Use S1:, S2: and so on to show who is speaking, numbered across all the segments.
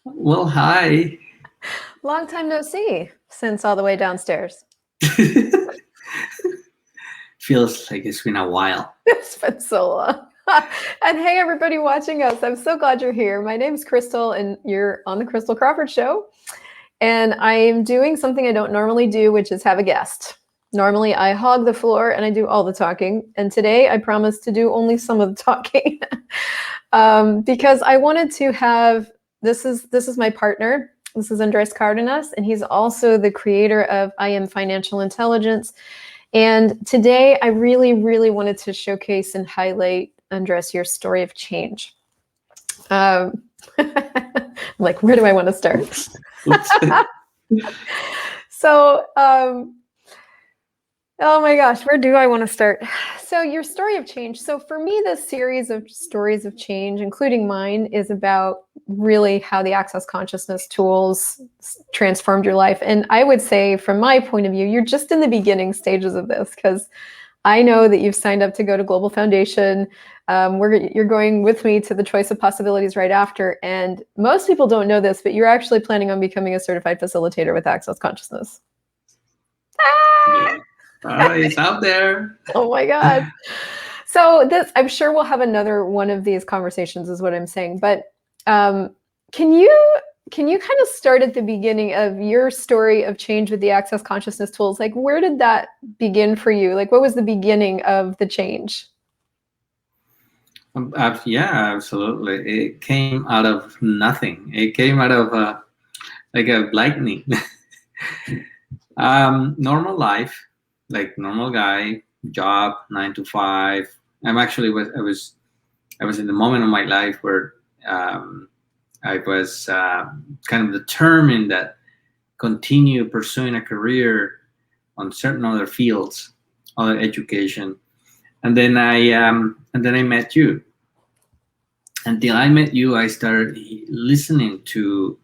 S1: Well, hi.
S2: Long time no see since all the way downstairs.
S1: Feels like it's been a while.
S2: It's been so long. And hey, everybody watching us. I'm so glad you're here. My name's Crystal, and you're on the Crystal Crawford Show. And I'm doing something I don't normally do, which is have a guest. Normally, I hog the floor and I do all the talking. And today, I promise to do only some of the talking because I wanted to have this is my partner. This is Andres Cardenas, and he's also the creator of I Am Financial Intelligence. And today, I really, really wanted to showcase and highlight, Andres, your story of change. Like, where do I want to start? So, oh my gosh, where do I want to start? So, your story of change. So, for me, this series of stories of change, including mine, is about really how the Access Consciousness tools transformed your life. And I would say, from my point of view, you're just in the beginning stages of this because I know that you've signed up to go to Global Foundation. You're going with me to the Choice of Possibilities right after. And most people don't know this, but you're actually planning on becoming a certified facilitator with Access Consciousness.
S1: Yeah. It's out there.
S2: Oh my God. So I'm sure we'll have another one of these conversations is what I'm saying. But can you kind of start at the beginning of your story of change with the Access Consciousness tools? Like, where did that begin for you? Like, what was the beginning of the change?
S1: Yeah, absolutely. It came out of nothing. It came out of like a lightning. Normal life, like normal guy, job, 9 to 5. I was in the moment of my life where I was kind of determined that continue pursuing a career on certain other fields, other education, and then I met you. Until I met you, I started listening to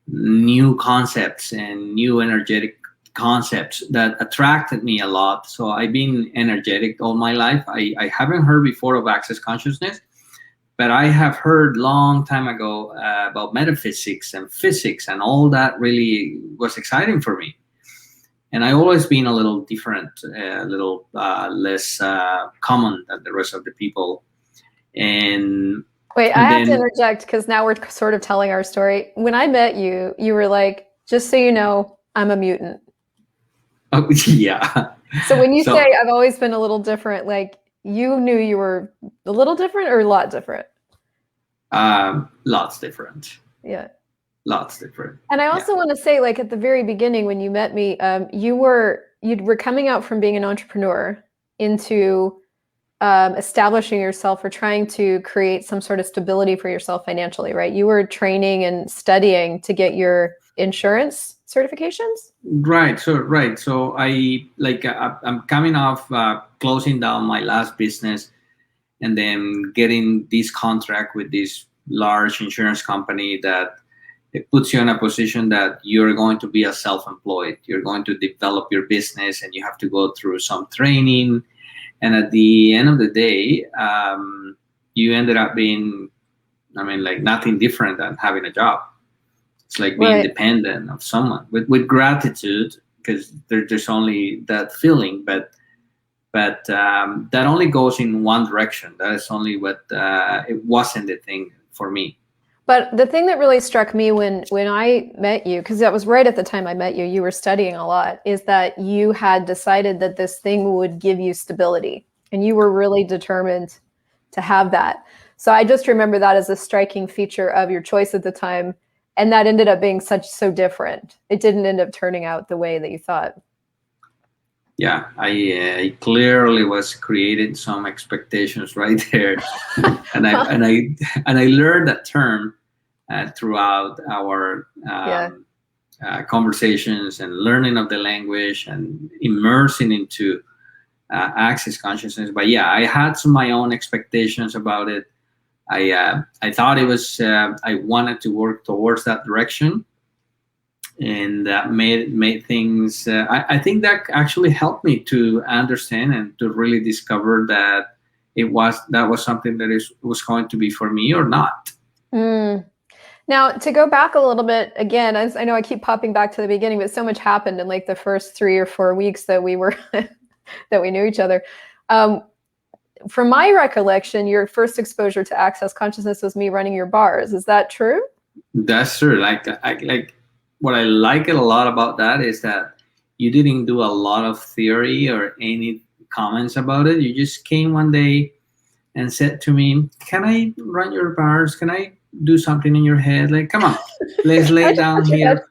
S1: new concepts and new energetic concepts that attracted me a lot. So I've been energetic all my life. I haven't heard before of Access Consciousness, but I have heard long time ago about metaphysics and physics, and all that really was exciting for me. And I always been a little different, a little less common than the rest of the people. And
S2: Wait, I
S1: and
S2: have to
S1: then
S2: interject because now we're sort of telling our story. When I met you, you were like, just so you know, I'm a mutant.
S1: oh, yeah.
S2: So when you
S1: So
S2: say I've always been a little different, like you knew you were a little different or a lot different?
S1: lots different,
S2: Yeah.
S1: lots different.
S2: And I
S1: Yeah.
S2: also want to say, like at the very beginning when you met me, you were coming out from being an entrepreneur into establishing yourself or trying to create some sort of stability for yourself financially, right? You were training and studying to get your insurance certifications.
S1: So I'm coming off closing down my last business, and then getting this contract with this large insurance company that it puts you in a position that you're going to be a self-employed. You're going to develop your business, and you have to go through some training. And at the end of the day, you ended up being, like nothing different than having a job. It's like being
S2: Right.
S1: dependent of someone with gratitude, because there's only that feeling, but that only goes in one direction. That is only what it wasn't the thing for me.
S2: But the thing that really struck me when I met you, because that was right at the time I met you, you were studying a lot, is that you had decided that this thing would give you stability, and you were really determined to have that. So I just remember that as a striking feature of your choice at the time, and that ended up being so different. It didn't end up turning out the way that you thought.
S1: Yeah, I clearly was creating some expectations right there, and I learned that term throughout our
S2: Yeah.
S1: conversations and learning of the language and immersing into access consciousness. But yeah, I had some my own expectations about it. I thought it was I wanted to work towards that direction, and that made things. I think that actually helped me to understand and to really discover that that was something that was going to be for me or not.
S2: Mm. Now, to go back a little bit again, I know I keep popping back to the beginning, but so much happened in like the first 3 or 4 weeks that we were that we knew each other. Um, from my recollection, your first exposure to Access Consciousness was me running your bars. Is that true?
S1: That's true. Like what I like it a lot about that is that you didn't do a lot of theory or any comments about it. You just came one day and said to me, "Can I run your bars? Can I do something in your head? Like, come on, let's lay down here.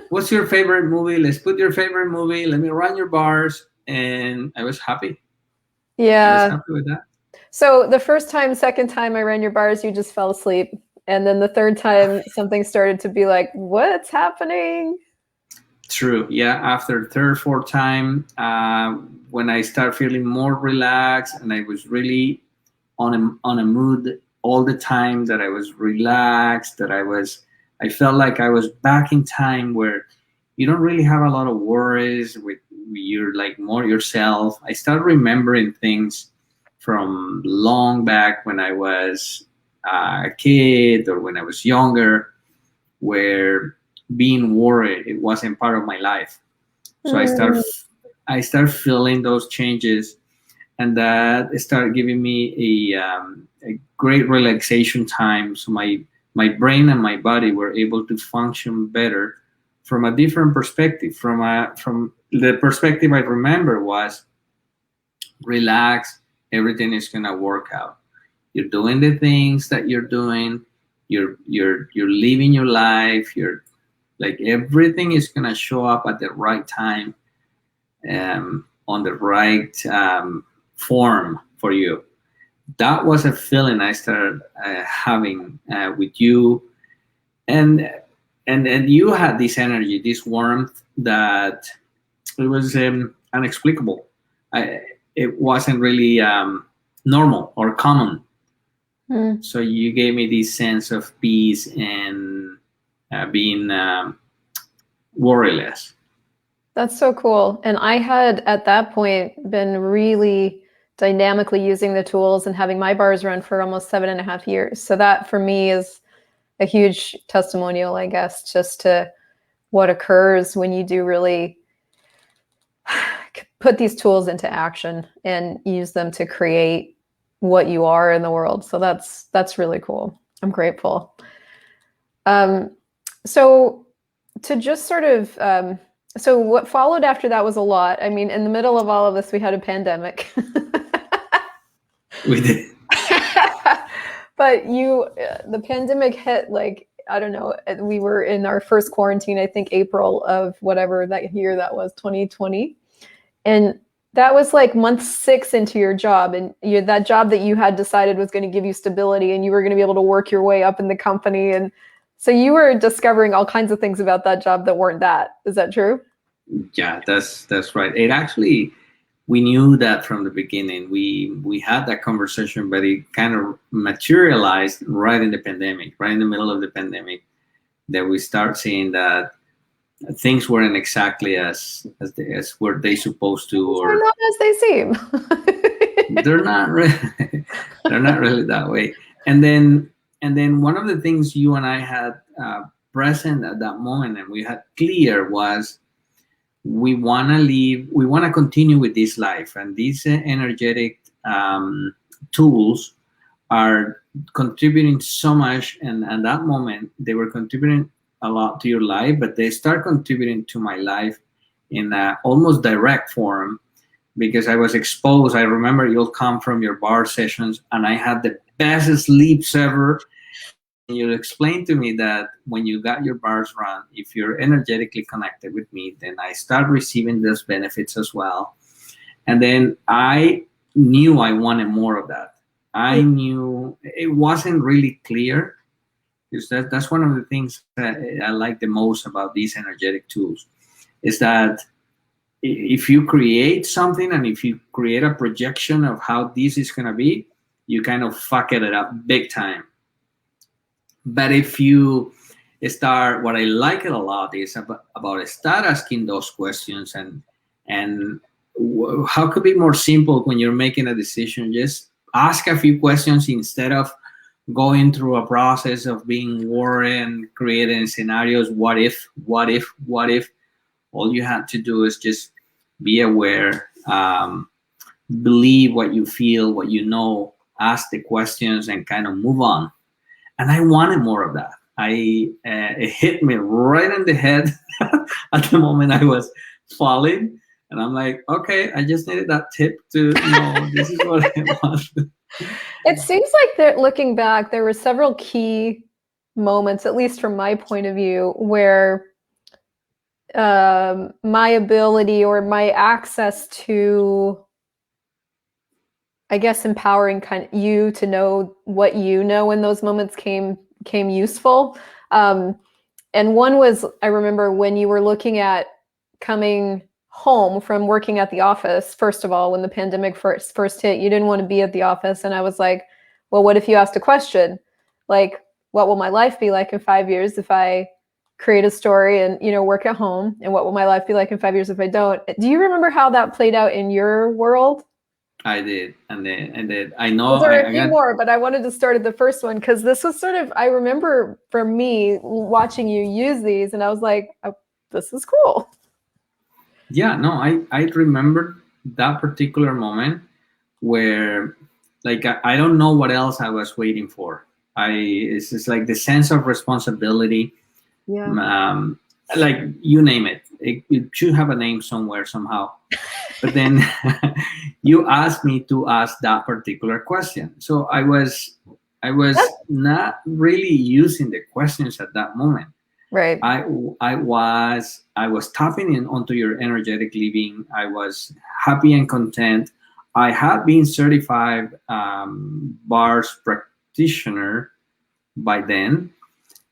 S1: What's your favorite movie? Let's put your favorite movie. Let me run your bars." And I was happy. I was
S2: Yeah.
S1: happy with that.
S2: So the first time, second time I ran your bars, you just fell asleep. And then the third time, something started to be like, what's happening?
S1: True. Yeah. After third, fourth time, when I start feeling more relaxed and I was really on a mood all the time, that I was relaxed, that I felt like I was back in time where you don't really have a lot of worries with you're like more yourself. I start remembering things from long back when I was a kid or when I was younger, where being worried, it wasn't part of my life. So I start feeling those changes, and that started giving me a great relaxation time. So my brain and my body were able to function better from a different perspective. From the perspective I remember was relax, everything is gonna work out. You're doing the things that you're doing. You're living your life. You're like everything is gonna show up at the right time, on the right form for you. That was a feeling I started having with you, and and you had this energy, this warmth that it was unexplicable. It wasn't really normal or common. So you gave me this sense of peace and being worryless.
S2: That's so cool. And I had at that point been really dynamically using the tools and having my bars run for almost 7.5 years. So that for me is a huge testimonial, I guess, just to what occurs when you do really put these tools into action and use them to create what you are in the world. So that's really cool. I'm grateful. So to just sort of so what followed after that was a lot. I mean, in the middle of all of this, we had a pandemic.
S1: We did.
S2: But the pandemic hit, like, I don't know, we were in our first quarantine, I think April of whatever that year that was, 2020. And that was like month 6 into your job. And that job that you had decided was going to give you stability and you were going to be able to work your way up in the company. And so you were discovering all kinds of things about that job that weren't that. Is that true?
S1: Yeah, that's right. It actually, we knew that from the beginning. We had that conversation, but it kind of materialized right in the pandemic, right in the middle of the pandemic, that we start seeing that things weren't exactly as were they supposed to, or
S2: they're not as they seem.
S1: they're not really they're not really that way. And then one of the things you and I had present at that moment, and we had clear, was we want to continue with this life, and these energetic tools are contributing so much. And at that moment they were contributing a lot to your life, but they start contributing to my life in a almost direct form, because I was exposed. I remember you'll come from your bar sessions and I had the best sleeps ever. You explained to me that when you got your bars run, if you're energetically connected with me, then I start receiving those benefits as well. And then I knew I wanted more of that. I knew it wasn't really clear, because that's one of the things that I like the most about these energetic tools, is that if you create something and if you create a projection of how this is going to be, you kind of fuck it up big time. But if you start, what I like it a lot is about start asking those questions, and how could it be more simple when you're making a decision? Just ask a few questions instead of going through a process of being worried and creating scenarios. What if? What if? What if? All you had to do is just be aware, believe what you feel, what you know, ask the questions, and kind of move on. And I wanted more of that. It hit me right in the head at the moment I was falling, and I'm like, okay, I just needed that tip to know this is what I want.
S2: It seems like that looking back, there were several key moments, at least from my point of view, where my ability or my access to, I guess, empowering kind of you to know what you know in those moments came useful. And one was, I remember when you were looking at coming home from working at the office. First of all, when the pandemic first hit, you didn't want to be at the office, and I was like, well, what if you asked a question like, what will my life be like in 5 years if I create a story and work at home, and what will my life be like in 5 years if I don't? Do you remember how that played out in your world?
S1: I did, and then I know
S2: Well, there are
S1: I
S2: a few
S1: got.
S2: more, but I wanted to start at the first one because this was sort of, I remember for me watching you use these, and I was like, oh, this is cool.
S1: Yeah, no, I remember that particular moment where, like, I don't know what else I was waiting for. It's just like the sense of responsibility.
S2: Yeah.
S1: Like, you name it, it should have a name somewhere somehow. But then you asked me to ask that particular question, so I was not really using the questions at that moment.
S2: Right.
S1: I was tapping in onto your energetic living. I was happy and content. I had been certified bars practitioner by then,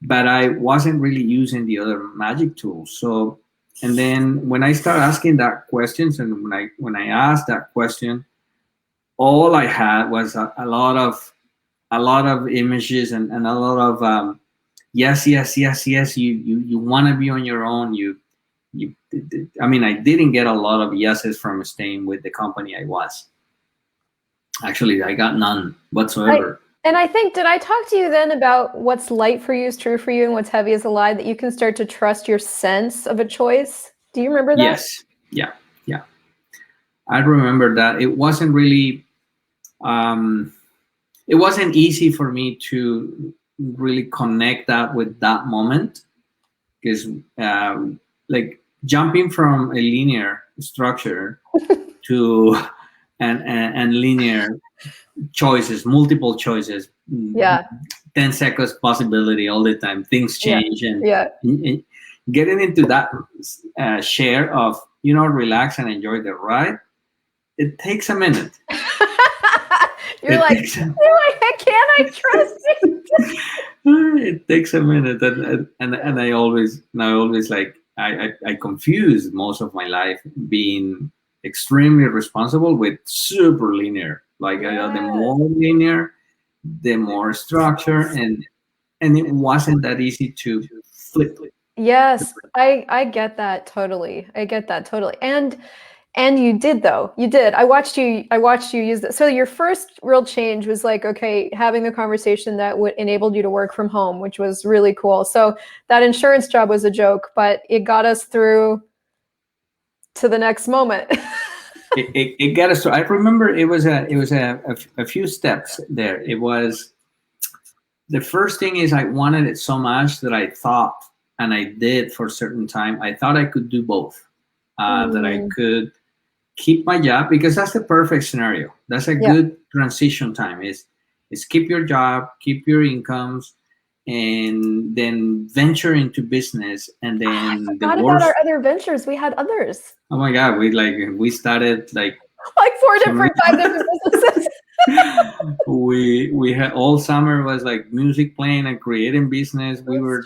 S1: but I wasn't really using the other magic tools. So, and then when I started asking that questions, and when I asked that question, all I had was a lot of images, and a lot of yes, yes, yes, yes. You want to be on your own. You. I mean, I didn't get a lot of yeses from staying with the company I was. Actually, I got none whatsoever.
S2: And I think, did I talk to you then about what's light for you is true for you and what's heavy is a lie, that you can start to trust your sense of a choice? Do you remember that?
S1: Yes. Yeah. Yeah. I remember that. It wasn't really, it wasn't easy for me to really connect that with that moment, because like jumping from a linear structure to and linear choices, multiple choices,
S2: Yeah.
S1: 10 seconds possibility all the time, things change.
S2: Yeah.
S1: And getting into that share of relax and enjoy the ride, it takes a minute.
S2: You're like, can I trust you?
S1: It takes a minute, and I always like, I confuse most of my life being extremely responsible with super linear. Like, the more linear, the more structure, and it wasn't that easy to flip it.
S2: Yes, I get that totally. I get that totally. And you did, though. You did. I watched you use that. So your first real change was like, okay, having the conversation that would enabled you to work from home, which was really cool. So that insurance job was a joke, but it got us through to the next moment.
S1: It got us. I remember it was a few steps there. It was, the first thing is, I wanted it so much that I thought, and I did for a certain time, I thought I could do both. That I could keep my job, because that's the perfect scenario. That's a good transition time. Is keep your job, keep your incomes, and then venture into business. And then
S2: I forgot about our other ventures. We had others.
S1: Oh my God, we started like
S2: 5 different businesses.
S1: we had, all summer was like music playing and creating business. We were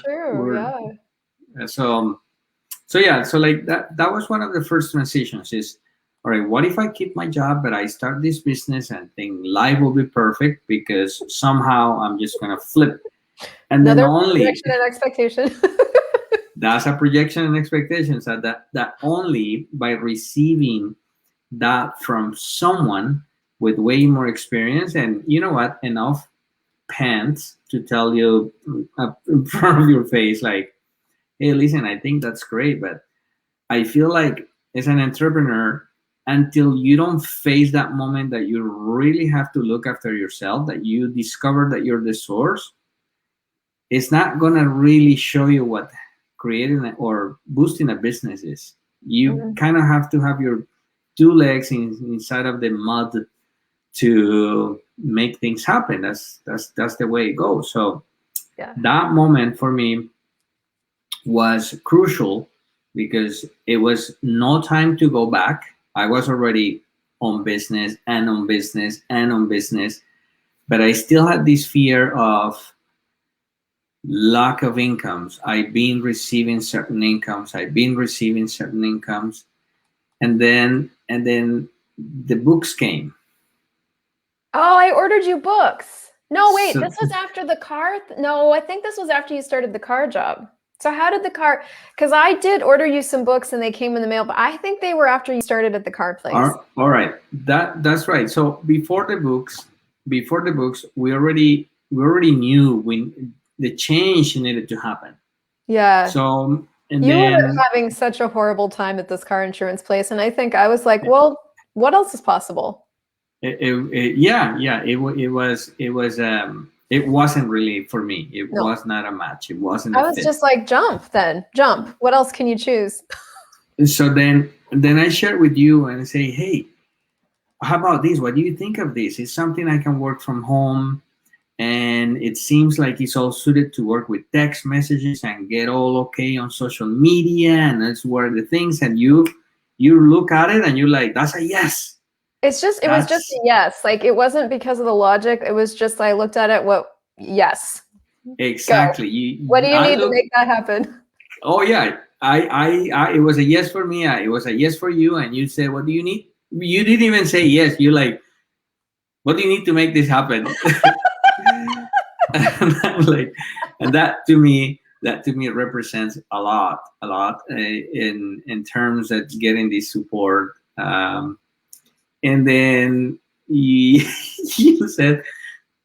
S1: so yeah, so like that was one of the first transitions. Is, all right, what if I keep my job but I start this business and think life will be perfect because somehow I'm just gonna flip? And
S2: another
S1: then only
S2: projection and expectation.
S1: That's a projection and expectation. So that only by receiving that from someone with way more experience, and you know what, enough pants to tell you in front of your face, like, hey, listen, I think that's great, but I feel like as an entrepreneur, until you don't face that moment that you really have to look after yourself, that you discover that you're the source, it's not gonna really show you what creating or boosting a business is. You
S2: Mhm.
S1: kind of have to have your two legs inside of the mud to make things happen. That's the way it goes. So
S2: Yeah.
S1: that moment for me was crucial because it was no time to go back. I was already on business and on business and on business, but I still had this fear of lack of incomes. I've been receiving certain incomes. I've been receiving certain incomes, and then the books came.
S2: Oh, I ordered you books. No, wait,
S1: So
S2: this was after the car. No, I think this was after you started the car job. So how did the car? Because I did order you some books and they came in the mail, but I think they were after you started at the car place.
S1: all right, that's right. So before the books, we already knew when the change needed to happen.
S2: Yeah.
S1: So and
S2: You were
S1: then
S2: having such a horrible time at this car insurance place. And I think I was like, well, what else is possible?
S1: yeah, it wasn't really for me. It
S2: No,
S1: was not a match. It wasn't
S2: I
S1: a
S2: was
S1: fit.
S2: just like, jump then, jump. What else can you choose?
S1: So then I share with you and say, hey, how about this? What do you think of this? It's something I can work from home, and it seems like it's all suited to work with text messages and get all okay on social media, and that's where the things. And you look at it and you're like, that's a yes.
S2: It was just a
S1: That's
S2: yes. Like it wasn't because of the logic. It was just I looked at it, yes, go.
S1: exactly.
S2: What do you
S1: I
S2: need to
S1: look.
S2: make that happen?
S1: Oh yeah, it was a yes for me. It was a yes for you, and you said, what do you need? You didn't even say yes. You like, what do you need to make this happen? And I'm like, and that to me represents a lot in terms of getting this support. And then you, you said,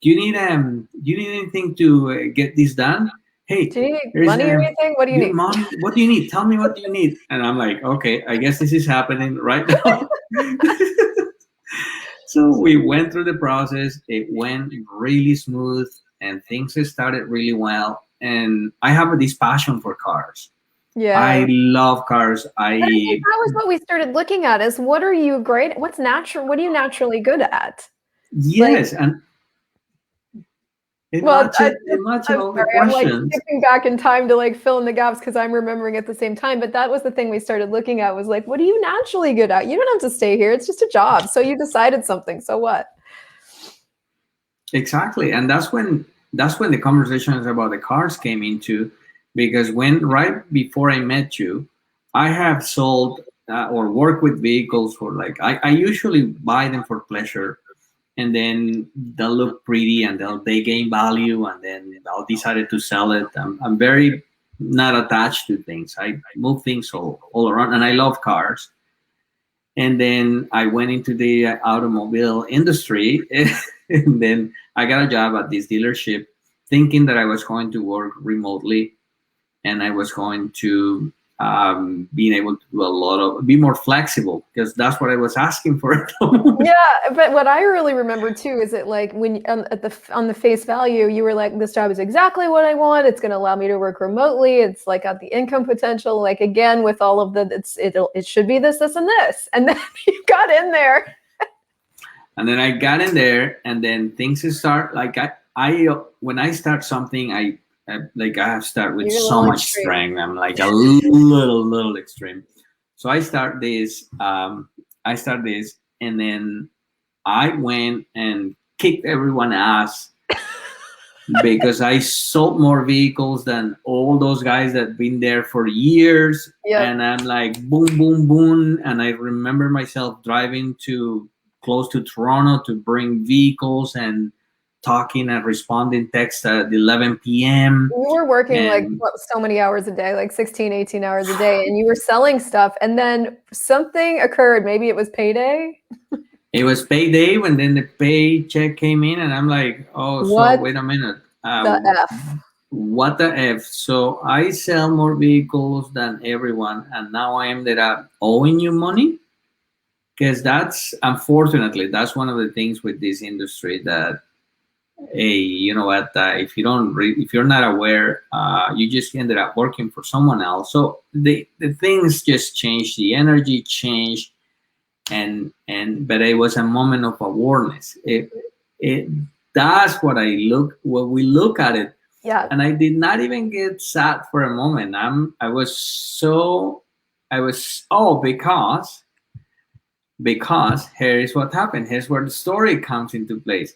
S1: do you need anything to get this done? Hey,
S2: Do you need
S1: here's
S2: money or anything? What do you
S1: you need
S2: need?
S1: money. What do you need? Tell me what do you need. And I'm like, okay, I guess this is happening right now. So we went through the process. It went really smooth, and things started really well. And I have this passion for cars.
S2: Yeah.
S1: I love cars.
S2: But I think that was what we started looking at is what are you great? What's natural? What are you naturally good at? Like,
S1: Yes, and it
S2: well,
S1: matched it matched
S2: I'm
S1: all the
S2: sorry, I'm like
S1: questions.
S2: skipping back in time to like fill in the gaps because I'm remembering at the same time. But that was the thing we started looking at was like, what are you naturally good at? You don't have to stay here. It's just a job. So you decided something. So what?
S1: Exactly, and that's when the conversations about the cars came into, because when right before I met you, I have sold or worked with vehicles for like I usually buy them for pleasure, and then they'll look pretty and they gain value, and then I'll decide to sell it. I'm very not attached to things. I move things all around, and I love cars. And then I went into the automobile industry, and then I got a job at this dealership, thinking that I was going to work remotely, and I was going to being able to do be more flexible, because that's what I was asking for at the moment.
S2: Yeah, but what I really remember too is that like when on the face value, you were like, this job is exactly what I want. It's going to allow me to work remotely. It's like got the income potential. Like again, with all of it should be this, and this, and then you got in there.
S1: And then I got in there, and then things start like I when I start something, I have start with
S2: You're a
S1: so
S2: little
S1: much
S2: extreme.
S1: strength. I'm like a little extreme. So I start this, and then I went and kicked everyone ass because I sold more vehicles than all those guys that been there for years.
S2: Yep.
S1: And I'm like, boom, boom, boom. And I remember myself driving to close to Toronto to bring vehicles and talking and responding texts at 11 p.m.
S2: You were working like
S1: And
S2: so many hours a day, like 16, 18 hours a day, and you were selling stuff. And then something occurred. Maybe it was payday.
S1: It was payday when then the paycheck came in, and I'm like, oh, so
S2: What
S1: wait a minute,
S2: the F?
S1: what the f? So I sell more vehicles than everyone, and now I ended up owing you money, because that's unfortunately that's one of the things with this industry that, hey, you know what? If you don't, if you're not aware, you just ended up working for someone else. So the things just changed, the energy changed, and but it was a moment of awareness. It that's what we look at it,
S2: Yeah.
S1: and I did not even get sad for a moment. I was, oh, because here is what happened. Here's where the story comes into place.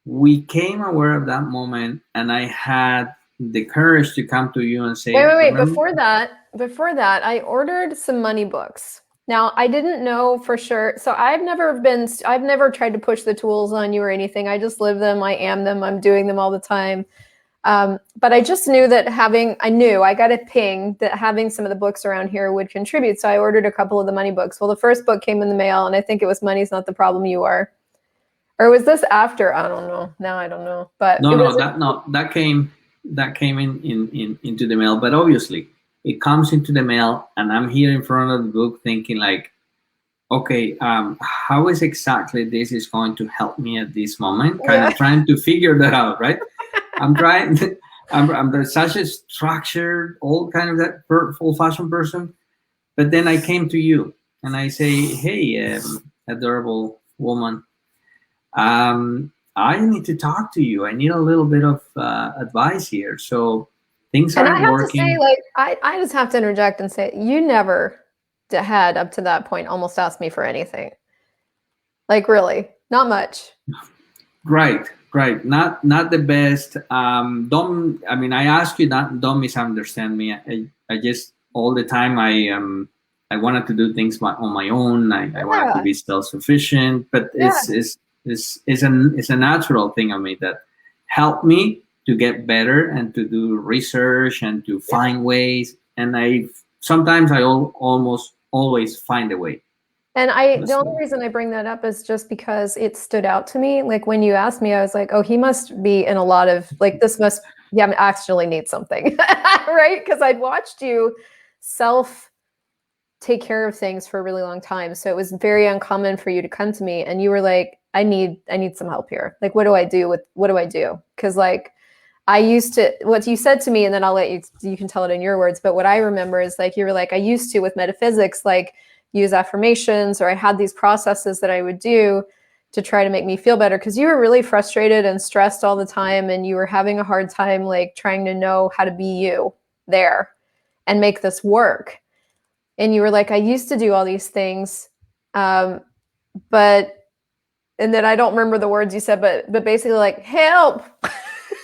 S1: We came aware of that moment, and I had the courage to come to you and
S2: Wait,
S1: say,
S2: wait, wait.
S1: remember.
S2: Before that, I ordered some money books. Now, I didn't know for sure. So I've never tried to push the tools on you or anything. I just live them. I am them. I'm doing them all the time. But I just knew that I got a ping that having some of the books around here would contribute. So I ordered a couple of the money books. Well, the first book came in the mail, and I think it was Money's Not the Problem, You Are. Or was this after? I don't know. Now I don't know. But
S1: No,
S2: it
S1: no,
S2: was,
S1: that came in into the mail. But obviously, it comes into the mail, and I'm here in front of the book thinking like, okay, how is exactly this is going to help me at this moment? Kind
S2: yeah.
S1: of trying to figure that out, right? I'm trying. I'm such a structured, old kind of that old-fashioned person. But then I came to you, and I say, hey, adorable woman, I need to talk to you. I need a little bit of advice here. So things
S2: And I
S1: aren't
S2: have to say,
S1: working.
S2: like, I just have to interject and say, you never had up to that point almost asked me for anything. Like, really, not much.
S1: Right, right. Not the best. Don't. I mean, I ask you that. Don't misunderstand me. I just all the time. I wanted to do things on my own. I wanted to
S2: Yeah,
S1: be self sufficient. But
S2: yeah.
S1: it's a natural thing of me that helped me to get better and to do research and to find ways. And I sometimes almost always find a way.
S2: And the only reason I bring that up is just because it stood out to me. Like when you asked me, I was like, oh, he must be in a lot of like yeah, I actually need something, right? Because I'd watched you self take care of things for a really long time. So it was very uncommon for you to come to me and you were like, I need some help here. Like, what do I do? Because like I used to, what you said to me, and then I'll let you can tell it in your words. But what I remember is like, you were like, I used to with metaphysics, like use affirmations, or I had these processes that I would do to try to make me feel better. Cause you were really frustrated and stressed all the time. And you were having a hard time, like trying to know how to be you there and make this work. And you were like, I used to do all these things. But, and then I don't remember the words you said, but basically like, help.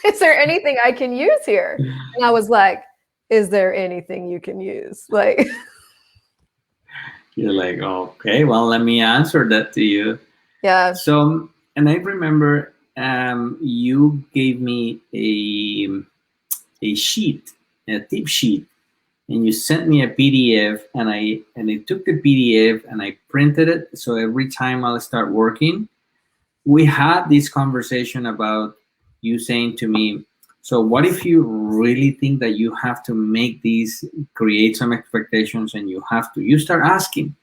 S2: Is there anything I can use here? And I was like, is there anything you can use? Like,
S1: You're like, okay, well, let me answer that to you.
S2: yeah.
S1: So, and I remember you gave me a sheet, a tip sheet, and you sent me a PDF, and I took the PDF and I printed it. So every time I'll start working, we had this conversation about you saying to me, so what if you really think that you have to make these, create some expectations, and you start asking.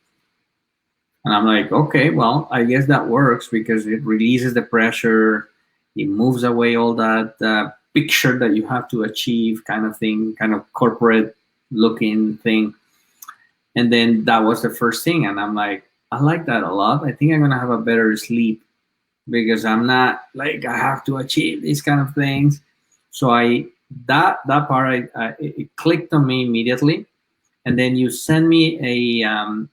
S1: And I'm like, okay, well, I guess that works because it releases the pressure. It moves away all that picture that you have to achieve, kind of thing, kind of corporate looking thing. And then that was the first thing. And I'm like, I like that a lot. I think I'm going to have a better sleep because I'm not like, I have to achieve these kind of things. So that part, it clicked on me immediately. And then you send me a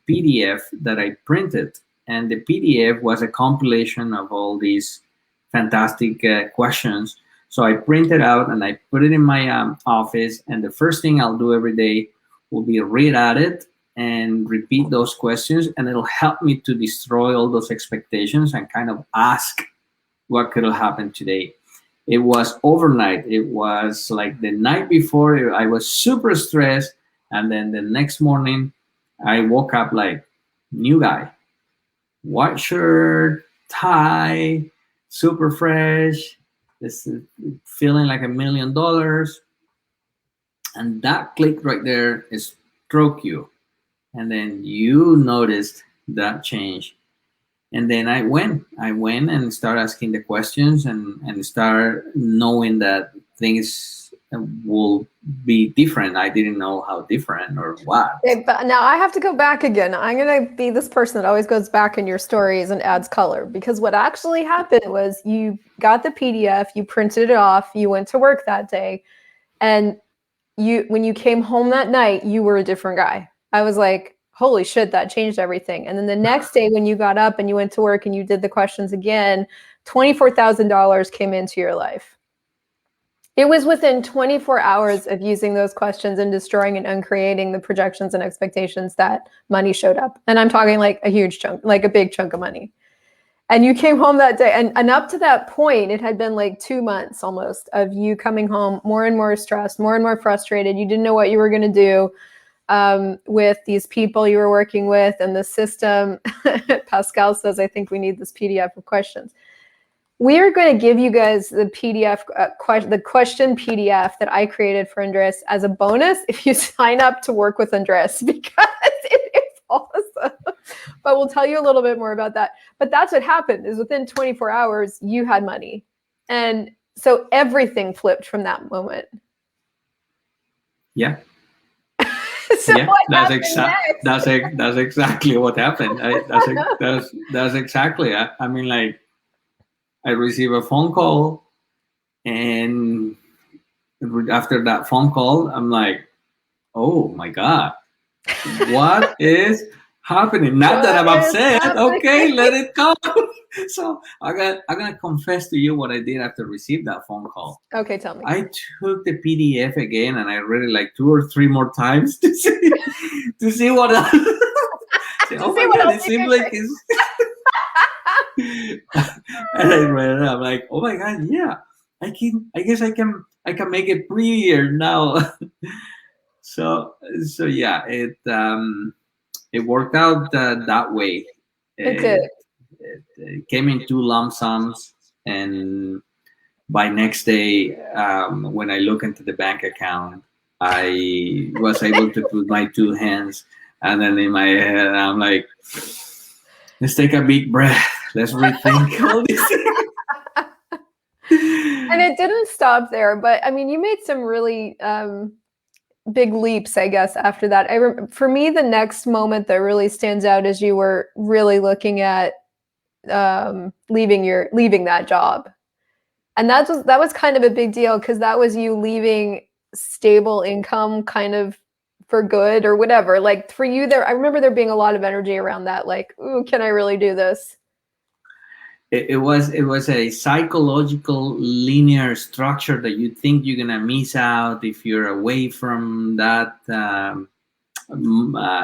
S1: PDF that I printed, and the PDF was a compilation of all these fantastic questions. So I printed out and I put it in my office, and the first thing I'll do every day will be read at it and repeat those questions, and it'll help me to destroy all those expectations and kind of ask what could have happened today. It was overnight. It was like the night before, I was super stressed, and then the next morning, I woke up like new guy. white shirt, tie, super fresh, this feeling like $1 million, and that click right there is struck you, and then you noticed that change. And then I went and started asking the questions, and start knowing that things will be different. I didn't know how different or what.
S2: Okay, but now I have to go back again. I'm going to be this person that always goes back in your stories and adds color, because what actually happened was you got the PDF, you printed it off, you went to work that day, and when you came home that night, you were a different guy. I was like, holy shit, that changed everything. And then the next day when you got up and you went to work and you did the questions again, $24,000 came into your life. It was within 24 hours of using those questions and destroying and uncreating the projections and expectations that money showed up. And I'm talking like a huge chunk, like a big chunk of money. And you came home that day, and up to that point, it had been like 2 months almost of you coming home more and more stressed, more and more frustrated. You didn't know what you were going to do with these people you were working with and the system. Pascal says, I think we need this PDF of questions. We are going to give you guys the PDF, the question PDF that I created for Andres as a bonus if you sign up to work with Andres, because it is awesome. But we'll tell you a little bit more about that. But that's what happened, is within 24 hours, you had money. And so everything flipped from that moment.
S1: Yeah.
S2: So
S1: yeah,
S2: what
S1: that's
S2: happened
S1: that's exactly what happened. That's exactly. I mean, like, I received a phone call, and after that phone call, I'm like, oh my God, what is happening? Not that I'm upset. Okay, let it go. So I'm gonna confess to you what I did after receiving that phone call.
S2: Okay, tell me.
S1: I took the PDF again, and I read it like 2 or 3 more times to see what else. Oh my God, it seems like it's. And I read it. I'm like, oh my God, yeah, I guess I can make it prettier now. so yeah, it worked out that way.
S2: It did.
S1: It came in 2 lump sums, and by next day, when I look into the bank account, I was able to put my 2 hands, and then in my head, I'm like, let's take a big breath. Let's rethink all this.
S2: And it didn't stop there, but I mean, you made some really big leaps, I guess, after that. For me, the next moment that really stands out is you were really looking at leaving that job. And that was kind of a big deal, because that was you leaving stable income kind of for good or whatever. Like for you there, I remember there being a lot of energy around that, like, ooh, can I really do this?
S1: It was a psychological linear structure that you think you're gonna miss out if you're away from that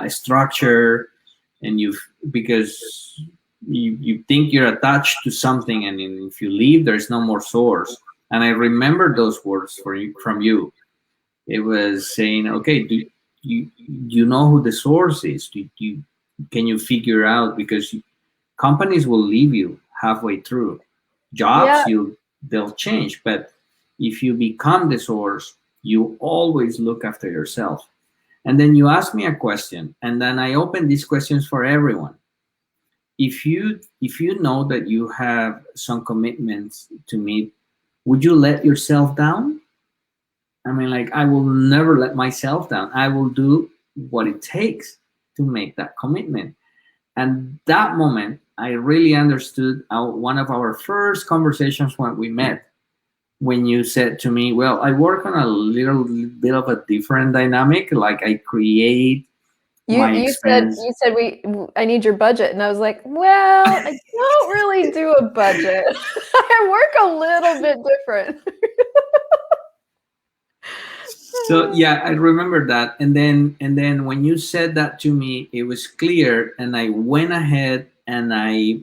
S1: structure, and because you think you're attached to something, and if you leave, there's no more source. And I remember those words from you. It was saying, okay, do you know who the source is? Can you figure out, because companies will leave you halfway through. Jobs,
S2: Yeah.
S1: They'll change, but if you become the source, you always look after yourself. And then you ask me a question, and then I open these questions for everyone. If you know that you have some commitments to meet, would you let yourself down? I mean, like, I will never let myself down. I will do what it takes to make that commitment. And that moment, I really understood one of our first conversations when we met, when you said to me, well, I work on a little bit of a different dynamic. Like, I create
S2: you said I need your budget, and I was like, well, I don't really do a budget. I work a little bit different.
S1: So yeah, I remember that. And then when you said that to me, it was clear, and I went ahead and I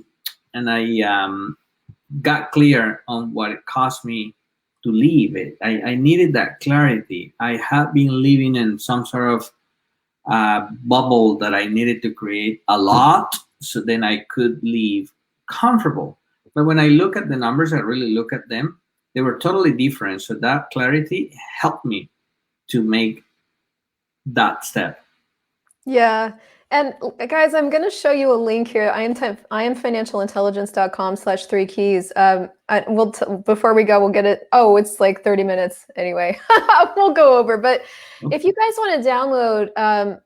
S1: got clear on what it cost me to leave it. I needed that clarity. I had been living in some sort of bubble that I needed to create a lot so then I could leave comfortable. But when I look at the numbers, I really look at them, they were totally different. So that clarity helped me to make that step.
S2: Yeah. And guys, I'm going to show you a link here. IamFinancialIntelligence.com/3keys. Before we go, we'll get it. Oh, it's like 30 minutes anyway. We'll go over. But if you guys want to download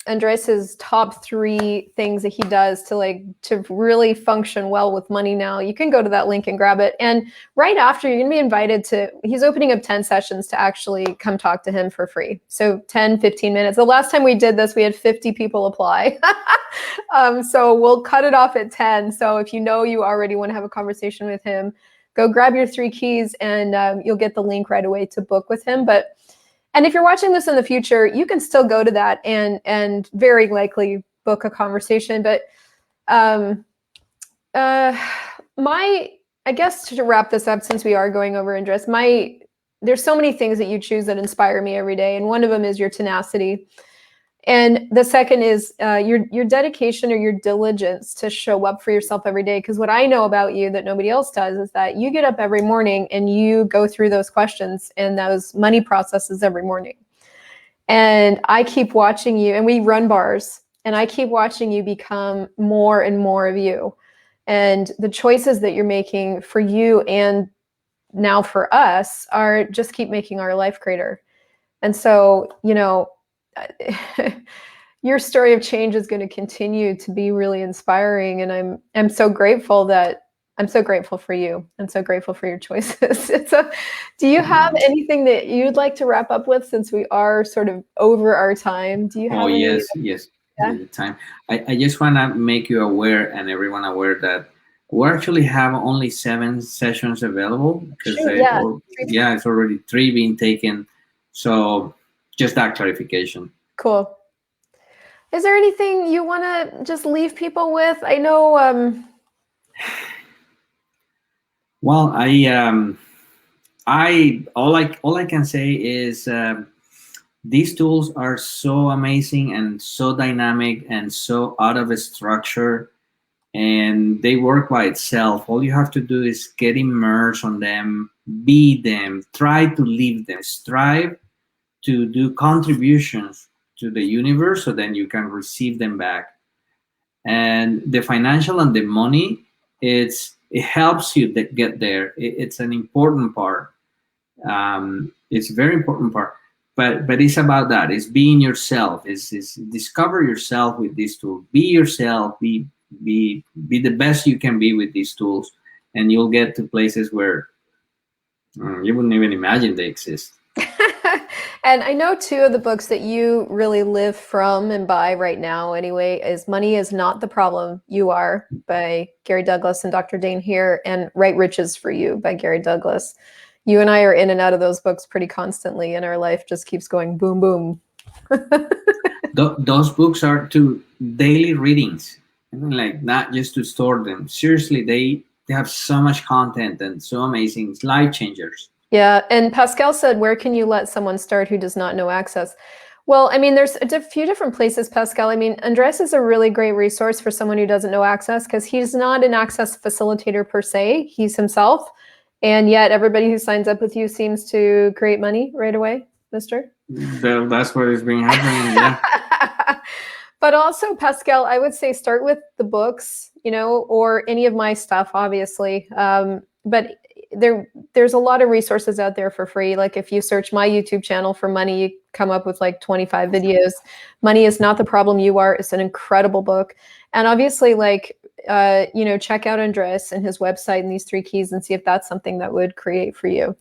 S2: Andres's top 3 things that he does to really function well with money now, you can go to that link and grab it. And right after, you're going to be invited he's opening up 10 sessions to actually come talk to him for free. So 10, 15 minutes. The last time we did this, we had 50 people apply. So we'll cut it off at 10. So if you already want to have a conversation with him, go grab your 3 keys and you'll get the link right away to book with him. And if you're watching this in the future, you can still go to that and very likely book a conversation. But I guess to wrap this up, since we are going over Andres, there's so many things that you choose that inspire me every day. And one of them is your tenacity. And the second is your dedication or your diligence to show up for yourself every day. Because what I know about you that nobody else does is that you get up every morning and you go through those questions and those money processes every morning. And I keep watching you, and we run bars, and I keep watching you become more and more of you. And the choices that you're making for you and now for us are just keep making our life greater. And so, your story of change is going to continue to be really inspiring, and I'm so grateful for you. I'm so grateful for your choices. Do you have anything that you'd like to wrap up with, since we are sort of over our time? Do you have
S1: yes. Yeah. The time. I just want to make you aware and everyone aware that we actually have only 7 sessions available because it's already 3 being taken. So just that clarification.
S2: Cool. Is there anything you want to just leave people with? I know.
S1: Well, all I can say is these tools are so amazing and so dynamic and so out of a structure, and they work by itself. All you have to do is get immersed on them, be them, try to live them, strive to do contributions to the universe so then you can receive them back. And the financial and the money, it helps you get there. It's an important part. It's a very important part. But it's about that. It's being yourself. It's discover yourself with these tools. Be yourself. Be the best you can be with these tools, and you'll get to places where you wouldn't even imagine they exist.
S2: And I know 2 of the books that you really live from and by right now anyway is Money Is Not the Problem, You Are by Gary Douglas and Dr. Dane here, and Right Riches for You by Gary Douglas. You and I are in and out of those books pretty constantly, and our life just keeps going boom, boom.
S1: Those books are to daily readings, like not just to store them. Seriously, they have so much content and so amazing. It's life changers.
S2: Yeah, and Pascal said, where can you let someone start who does not know Access? Well, I mean, there's a few different places, Pascal. I mean, Andres is a really great resource for someone who doesn't know Access, because he's not an Access facilitator per se. He's himself. And yet everybody who signs up with you seems to create money right away, mister?
S1: That's what is being happening, yeah.
S2: But also, Pascal, I would say start with the books, or any of my stuff, obviously. But there's a lot of resources out there for free. Like if you search my YouTube channel for money, you come up with like 25 videos. Money Is Not the Problem, You Are. It's an incredible book. And obviously, check out Andres and his website and these 3 keys and see if that's something that would create for you.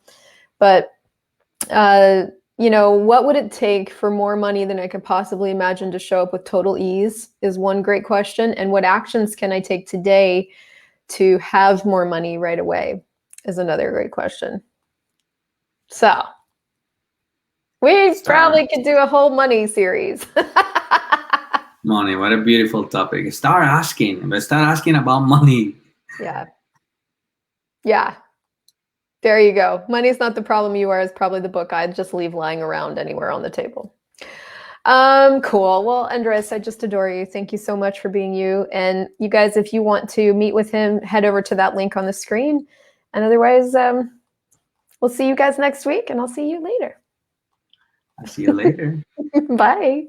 S2: But, what would it take for more money than I could possibly imagine to show up with total ease is one great question. And what actions can I take today to have more money right away is another great question. So we probably could do a whole money series.
S1: Money, what a beautiful topic. Start asking about money.
S2: Yeah. There you go. Money's Not the Problem, You Are is probably the book I'd just leave lying around anywhere on the table. Cool. Well, Andres, I just adore you. Thank you so much for being you. And you guys, if you want to meet with him, head over to that link on the screen. And otherwise, we'll see you guys next week, and I'll see you later.
S1: I'll see you later.
S2: Bye.